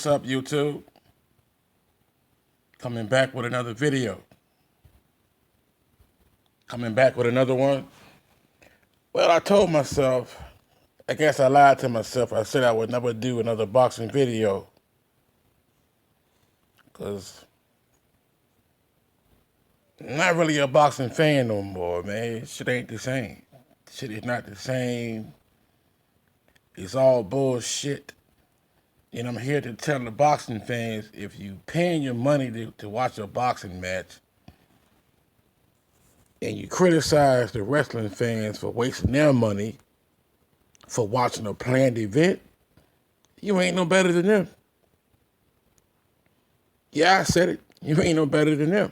What's up, YouTube? Coming back with another video. Coming back with another one. Well, I told myself, I guess I lied to myself. I said I would never do another boxing video. Because I'm not really a boxing fan no more, man. Shit ain't the same. Shit is not the same. It's all bullshit. And I'm here to tell the boxing fans, if you paying your money to watch a boxing match, and you criticize the wrestling fans for wasting their money for watching a planned event, you ain't no better than them. Yeah, I said it. You ain't no better than them.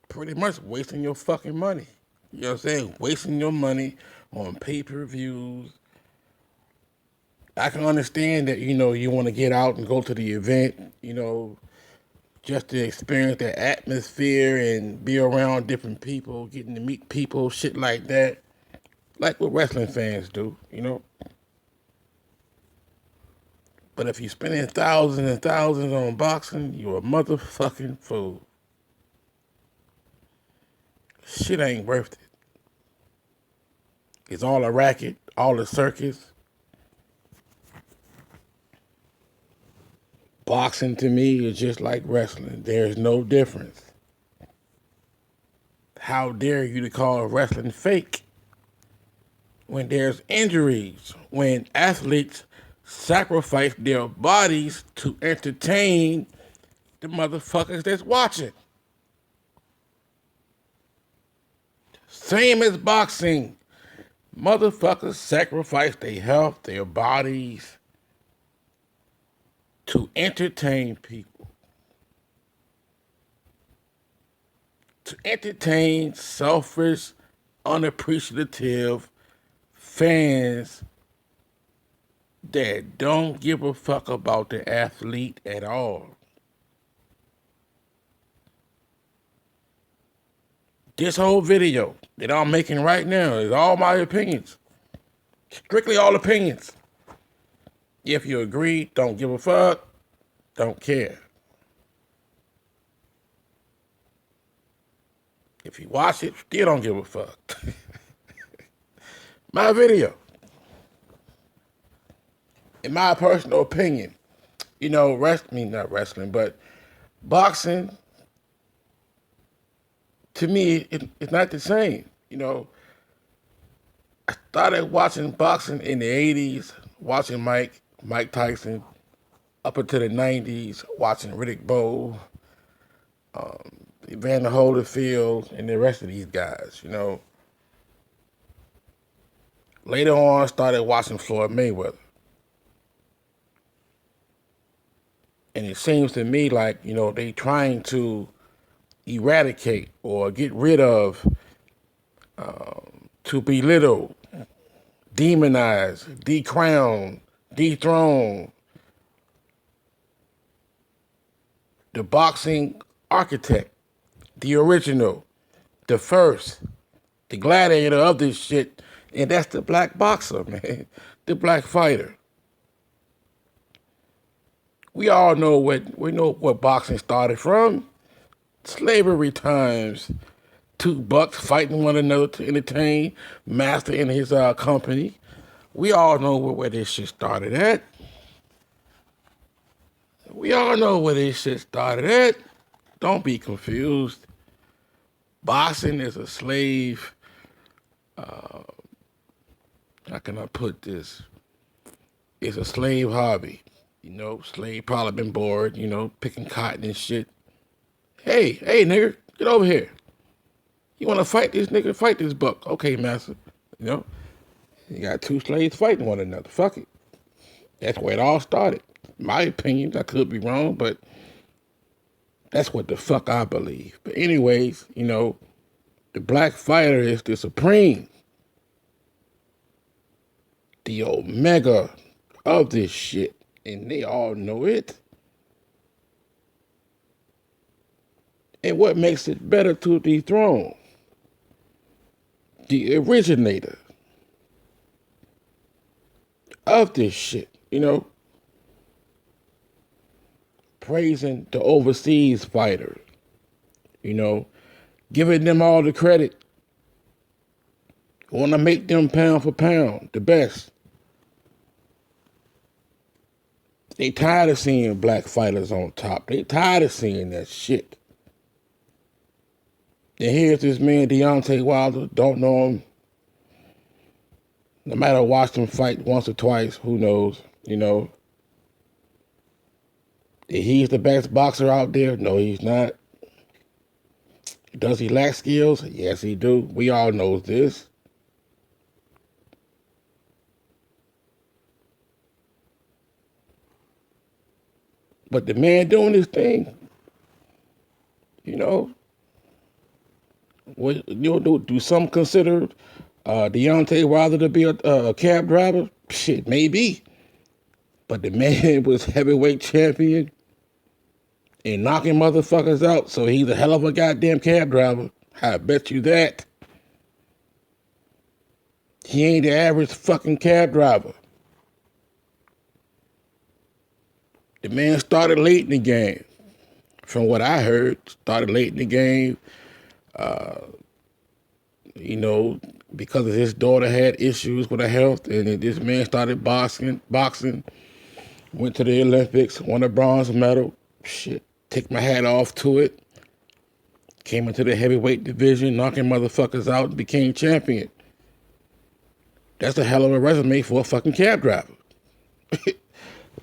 Pretty much wasting your fucking money. You know what I'm saying? Wasting your money on pay-per-views. I can understand that, you want to get out and go to the event, just to experience the atmosphere and be around different people, getting to meet people, shit like that. Like what wrestling fans do. But if you're spending thousands and thousands on boxing, you're a motherfucking fool. Shit ain't worth it. It's all a racket, all a circus. Boxing to me is just like wrestling. There's no difference. How dare you to call wrestling fake when there's injuries, when athletes sacrifice their bodies to entertain the motherfuckers that's watching. Same as boxing. Motherfuckers sacrifice their health, their bodies to entertain people. To entertain selfish, unappreciative fans that don't give a fuck about the athlete at all. This whole video that I'm making right now is all my opinions. Strictly all opinions. If you agree, don't give a fuck, don't care. If you watch it, still don't give a fuck. My video. In my personal opinion, not wrestling, but boxing, to me, it's not the same. I started watching boxing in the 80s, watching Mike Tyson, up until the 90s, watching Riddick Bowe, Evander Holyfield, and the rest of these guys, Later on, I started watching Floyd Mayweather. And it seems to me like, they trying to eradicate or get rid of, to belittle, demonize, decrown, dethrone the boxing architect, the original, the first, the gladiator of this shit, and that's the black boxer, man, the black fighter. We all know what boxing started from. Slavery times. Two bucks fighting one another to entertain master and his company. We all know where this shit started at. Don't be confused. Boxing is a slave. How can I put this? It's a slave hobby. Slave probably been bored, picking cotton and shit. Hey, nigga, get over here. You want to fight this nigga? Fight this buck. Okay, master. You got two slaves fighting one another. Fuck it. That's where it all started. My opinion, I could be wrong, but that's what the fuck I believe. But anyways, the black fighter is the supreme, the omega of this shit, and they all know it. And what makes it better to dethrone the originator of this shit, praising the overseas fighters, you know, giving them all the credit. Want to make them pound for pound the best. They tired of seeing black fighters on top. They tired of seeing that shit. And here's this man, Deontay Wilder, don't know him. No matter watch him fight once or twice, who knows, you know. He's the best boxer out there? No, he's not. Does he lack skills? Yes, he do. We all know this. But the man doing his thing, you know, what do some consider Deontay Wilder to be a cab driver? Shit, maybe. But the man was heavyweight champion and knocking motherfuckers out, so he's a hell of a goddamn cab driver. I bet you that. He ain't the average fucking cab driver. The man started late in the game. From what I heard, started late in the game. You know, because of his daughter had issues with her health, and this man started boxing, went to the Olympics, won a bronze medal. Shit, take my hat off to it. Came into the heavyweight division, knocking motherfuckers out, and became champion. That's a hell of a resume for a fucking cab driver.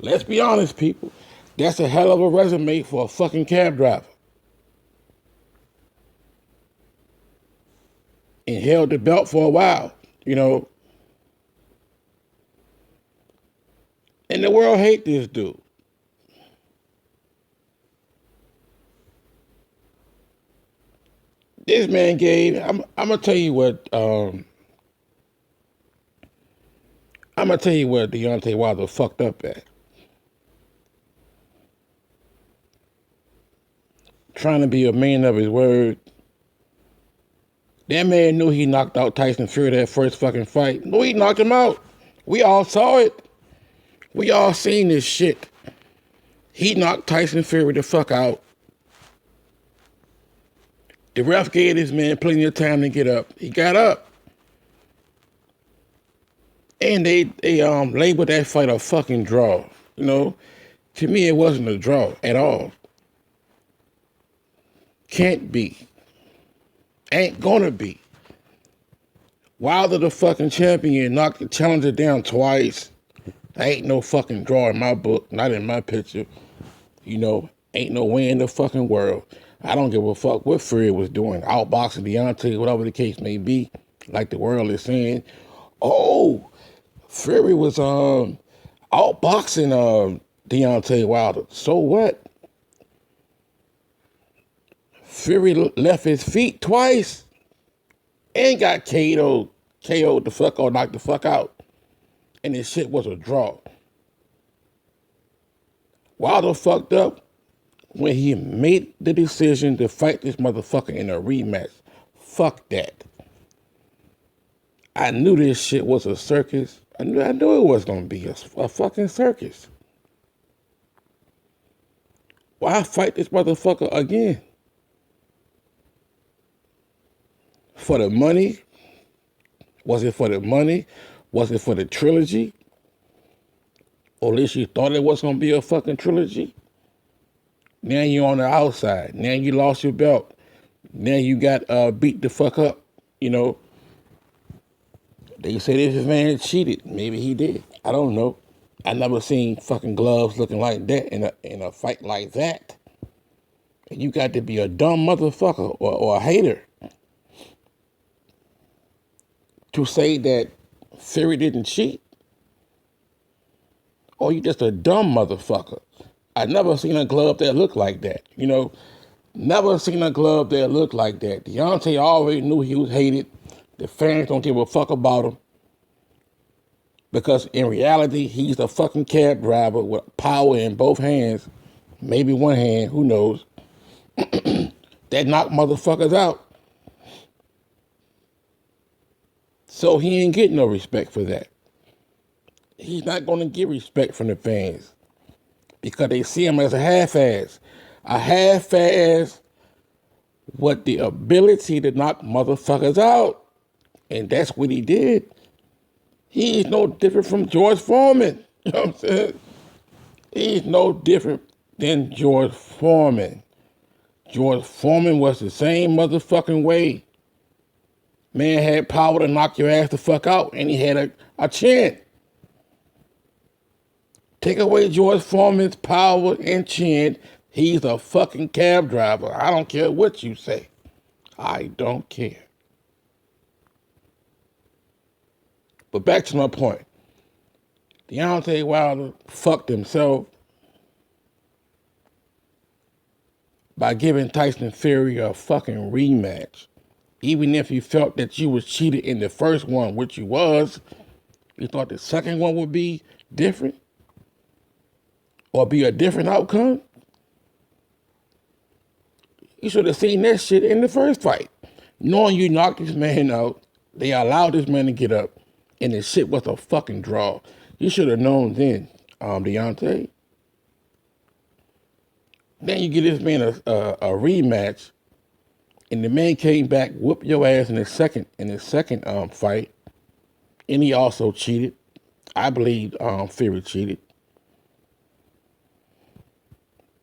Let's be honest, people. That's a hell of a resume for a fucking cab driver. And held the belt for a while, you know. And the world hate this dude. This man gave, I'm gonna tell you what, Deontay Wilder fucked up at. Trying to be a man of his word. That man knew he knocked out Tyson Fury that first fucking fight. No, he knocked him out. We all saw it. We all seen this shit. He knocked Tyson Fury the fuck out. The ref gave this man plenty of time to get up. He got up. And they labeled that fight a fucking draw. You know, to me it wasn't a draw at all. Can't be. Ain't gonna be. Wilder the fucking champion knocked the challenger down twice. Ain't no fucking draw in my book, not in my picture. You know, ain't no way in the fucking world. I don't give a fuck what Fury was doing, outboxing Deontay, whatever the case may be, like the world is saying. Oh, Fury was outboxing Deontay Wilder. So what? Fury left his feet twice and got KO'd the fuck or knocked the fuck out. And this shit was a draw. Wilder fucked up when he made the decision to fight this motherfucker in a rematch. Fuck that. I knew this shit was a circus. I knew it was going to be a fucking circus. Why fight this motherfucker again? For the money? Was it for the money? Was it for the trilogy? Or at least you thought it was going to be a fucking trilogy? Now you're on the outside. Now you lost your belt. Now you got beat the fuck up. You know, they say this man cheated. Maybe he did. I don't know. I never seen fucking gloves looking like that in a fight like that. And you got to be a dumb motherfucker or a hater to say that Fury didn't cheat. Or you just a dumb motherfucker. I never seen a glove that looked like that. You know, never seen a glove that looked like that. Deontay already knew he was hated. The fans don't give a fuck about him. Because in reality, he's a fucking cab driver with power in both hands. Maybe one hand, who knows. That knock motherfuckers out. So he ain't getting no respect for that. He's not going to get respect from the fans because they see him as a half-ass. A half-ass with the ability to knock motherfuckers out. And that's what he did. He's no different from George Foreman. You know what I'm saying? He's no different than George Foreman. George Foreman was the same motherfucking way. Man had power to knock your ass the fuck out, and he had a chin. Take away George Foreman's power and chin, he's a fucking cab driver. I don't care what you say. I don't care. But back to my point. Deontay Wilder fucked himself by giving Tyson Fury a fucking rematch. Even if you felt that you was cheated in the first one, which you was, you thought the second one would be different or be a different outcome. You should have seen that shit in the first fight. Knowing you knocked this man out, they allowed this man to get up, and the shit was a fucking draw. You should have known then, Deontay. Then you get this man a rematch, and the man came back, whooped your ass in his second fight, and he also cheated. I believe Fury cheated.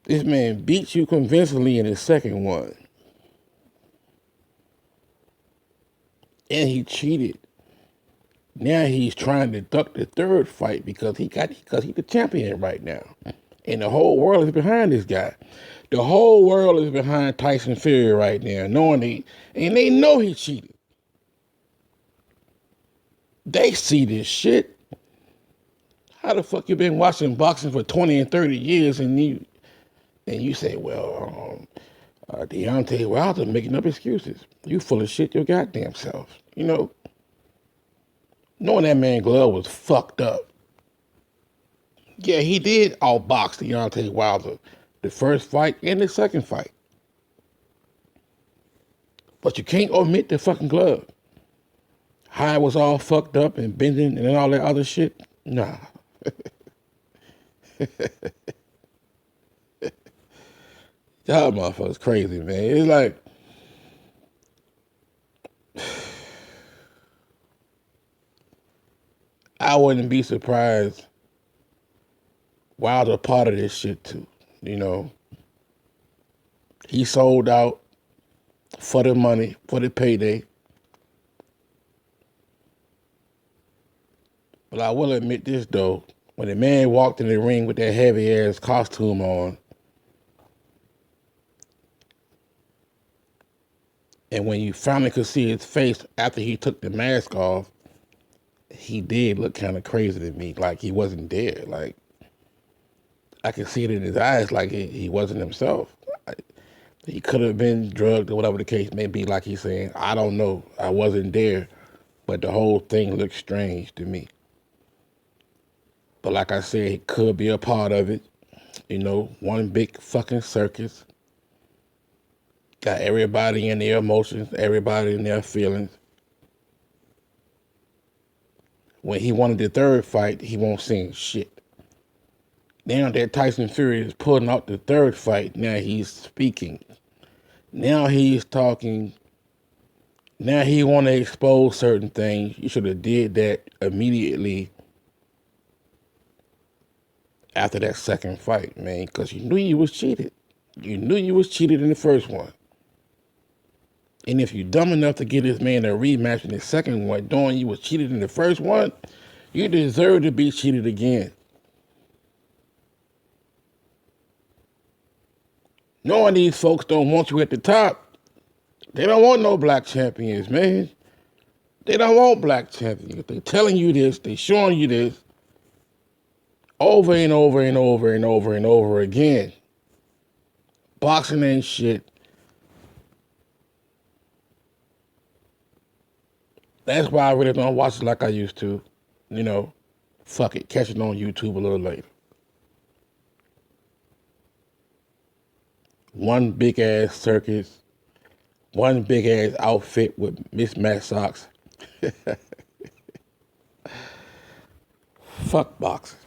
This man beat you convincingly in his second one, and he cheated. Now he's trying to duck the third fight because he's the champion right now, and the whole world is behind this guy. The whole world is behind Tyson Fury right now, knowing they know he cheated. They see this shit. How the fuck you been watching boxing for 20 and 30 years and you say, well, Deontay Wilder making up excuses. You full of shit your goddamn self. You know, knowing that man glove was fucked up. Yeah, he did outbox Deontay Wilder the first fight and the second fight. But you can't omit the fucking glove. How it was all fucked up and bending and all that other shit. Nah. Y'all motherfuckers crazy, man. It's like, I wouldn't be surprised Wilder part of this shit too. You know, he sold out for the money, for the payday. But I will admit this though, when the man walked in the ring with that heavy ass costume on, and when you finally could see his face after he took the mask off, he did look kind of crazy to me, like he wasn't there. Like, I could see it in his eyes, like he wasn't himself. He could have been drugged or whatever the case may be, like he's saying. I don't know. I wasn't there. But the whole thing looked strange to me. But like I said, it could be a part of it. You know, one big fucking circus. Got everybody in their emotions, everybody in their feelings. When he wanted the third fight, he won't sing shit. Now that Tyson Fury is pulling out the third fight, now he's speaking. Now he's talking. Now he want to expose certain things. You should have did that immediately after that second fight, man, because you knew you was cheated. You knew you was cheated in the first one. And if you're dumb enough to give this man a rematch in the second one, knowing you was cheated in the first one, you deserve to be cheated again. Knowing these folks don't want you at the top, they don't want no black champions, man. They don't want black champions. They're telling you this, they're showing you this over and over and over and over and over again. Boxing ain't shit. That's why I really don't watch it like I used to. You know, fuck it, catch it on YouTube a little later. One big ass circus, one big ass outfit with mismatched socks. Fuck boxing.